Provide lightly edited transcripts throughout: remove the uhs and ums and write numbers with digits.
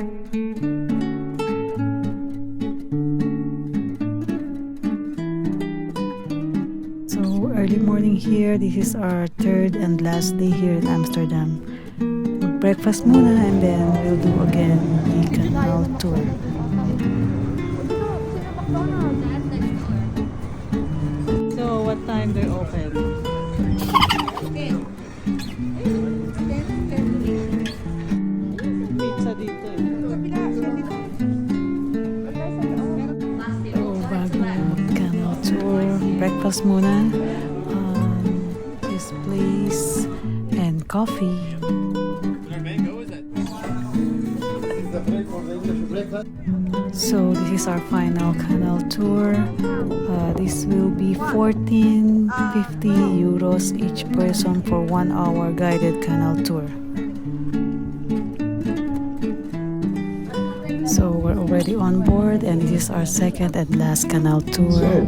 So early morning here. This is our third and last day here in Amsterdam. Breakfast muna and then we'll do again the canal tour. So what time they're open? Pizza dito eh. So bago canal tour, breakfast muna. This place and coffee. So this is our final canal tour. This will be 14.50 euros each person for 1 hour guided canal tour. So we're already on board and this is our second and last canal tour.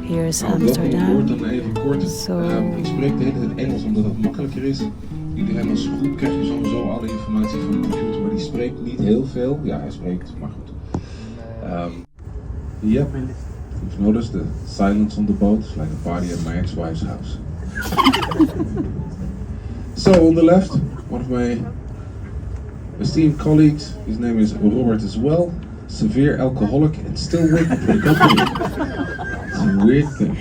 Here's Amsterdam. So ik spreek de hele tijd Engels omdat het makkelijker is. Iedereen als groep krijg je sowieso alle informatie van de computer, maar die spreekt niet heel veel. Ja, hij spreekt, maar goed. Yep, you've noticed the silence on the boat. It's like a party at my ex-wife's house. So on the left, one of my esteemed colleagues, his name is Robert as well, severe alcoholic and still working for the company. It's a weird thing.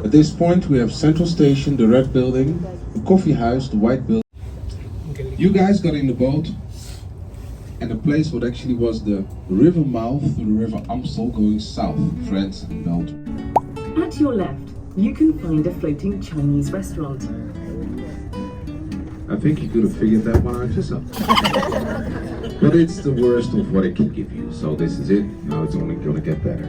At this point we have Central Station, the red building, the coffee house, the white building. You guys got in the boat and the place what actually was the river mouth to the river Amstel going south, France and Belgium. At your left, you can find a floating Chinese restaurant. I think you could have figured that one out yourself. But it's the worst of what it can give you, so this is it. Now it's only gonna get better.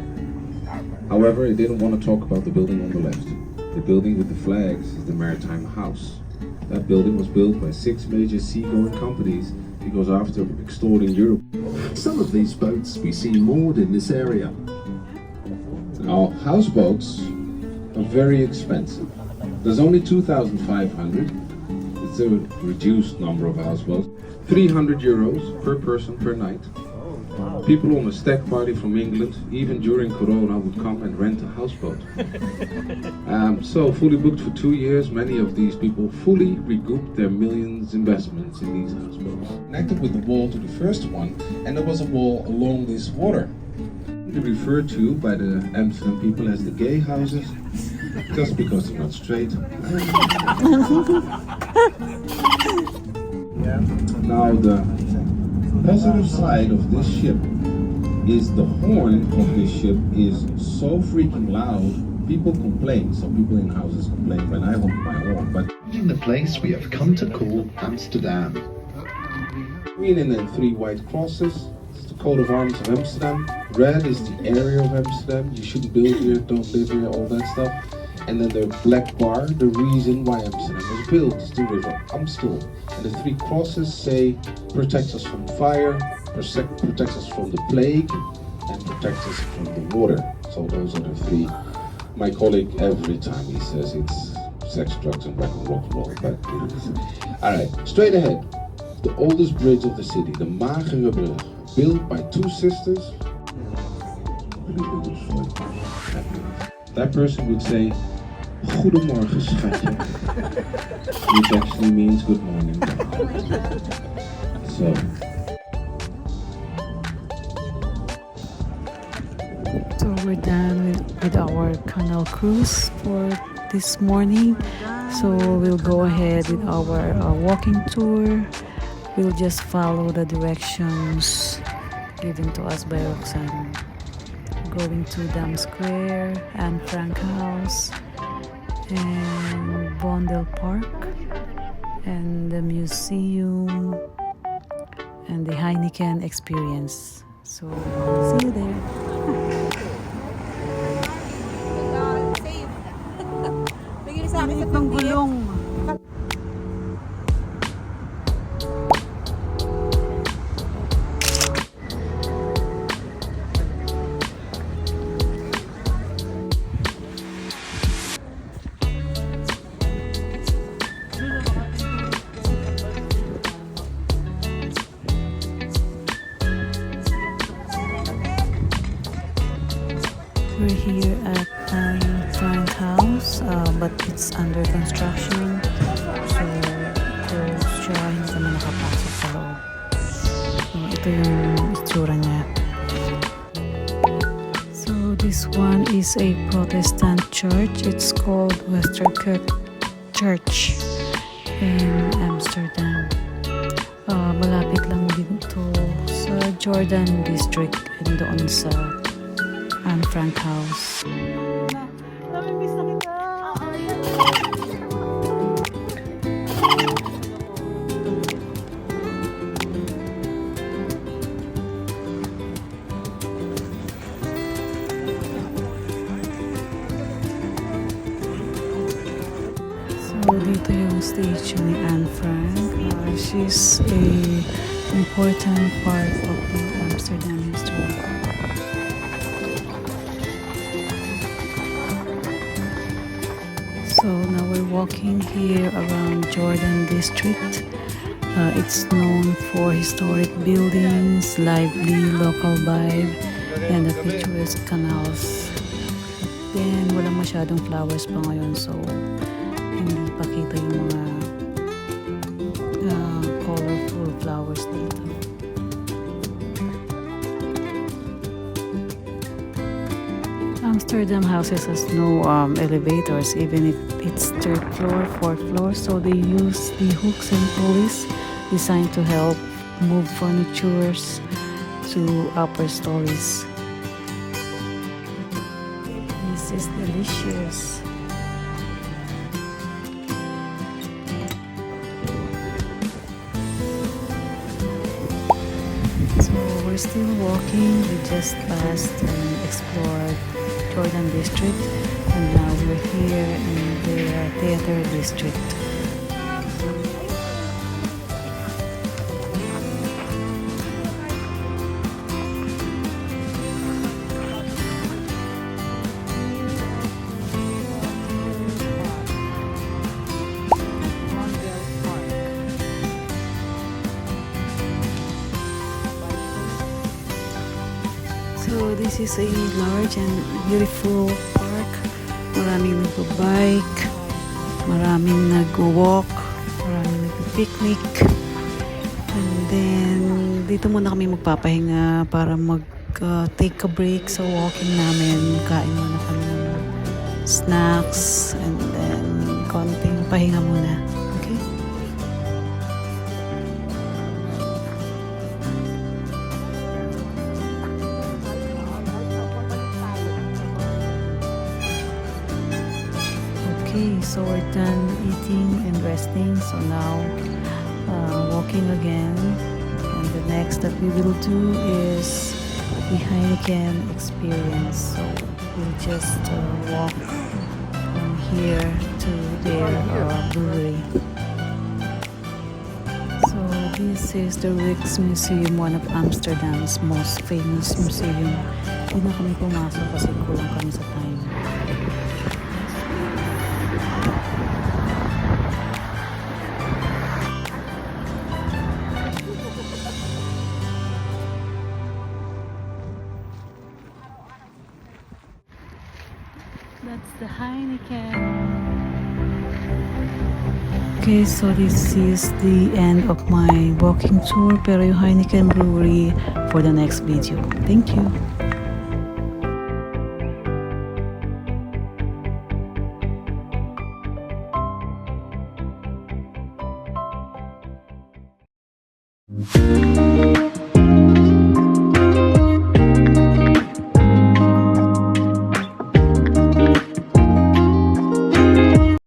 However, I didn't want to talk about the building on the left. The building with the flags is the Maritime House. That building was built by 6 major seagoing companies because after extorting Europe. Some of these boats we see moored in this area. Now, houseboats are very expensive. There's only 2,500. It's a reduced number of houseboats. 300 euros per person per night. People on a stag party from England, even during Corona, would come and rent a houseboat. So fully booked for 2 years, many of these people fully recouped their millions investments in these houseboats. Connected with the wall to the first one, and there was a wall along this water. Referred to by the Amsterdam people as the gay houses, just because they're not straight. Now the positive side of this ship is the horn of this ship is so freaking loud, people complain. So people in houses complain when I honk my horn. But In the place we have come to call Amsterdam. green and then 3 white crosses. It's the coat of arms of Amsterdam. Red is the area of Amsterdam. You shouldn't build here, don't live here, all that stuff. And then the black bar, the reason why Amsterdam was built, is the river Amstel. And the 3 crosses say, protects us from fire, protects us from the plague, and protects us from the water. So those are the 3. My colleague, every time he says it's sex, drugs, and rock and roll, but it is. Alright, straight ahead. The oldest bridge of the city, the Magere Brug, built by 2 sisters. That person would say, Goedemorgen, schatje, which actually means good morning. So we're done with our canal cruise for this morning. So we'll go ahead with our walking tour. We'll just follow the directions given to us by Roxanne. Going to Dam Square, Anne Frank House, and Vondel Park, and the museum, and the Heineken experience. So see you there. Itong gulong. we're here at Anne Frank House, but it's under construction. So, closed siya. Hindi kami nakapasok sa loob. So, ito yung itsura niya. So, this one is a Protestant church. It's called Weterkerk Church in Amsterdam. Malapit lang dito sa Jordaan district and doon sa Anne Frank House. So dito yung statue ni Anne Frank. She's a important part of the Amsterdam history. So now we're walking here around Jordaan district. It's known for historic buildings, lively local vibe, and the picturesque canals. Then walang masyadong flowers pa ngayon, so hindi pa kita yung mga colorful flowers dito. Amsterdam houses has no elevators, even if it's third floor, fourth floor, so they use the hooks and pulleys designed to help move furnitures to upper stories. This is delicious. So we're still walking. We just passed and explored Jordaan district, and now we're here in the Theather district. So this is a large and beautiful park. Maraming nag-bike, maraming nag-walk, maraming nag-picnic. And then dito muna kami magpapahinga para take a break sa walking namin. Kain muna kami ng snacks and then konting pahinga muna. Okay? Okay, so we're done eating and resting, so now walking again, and the next that we will do is the Heineken experience. So we'll just walk from here to their brewery. So this is the Rijksmuseum, one of Amsterdam's most famous museum. Hindi na kami pumasok kasi kulang kami sa time. That's the Heineken. Okay, so this is the end of my walking tour, pero yung Heineken Brewery for the next video. Thank you.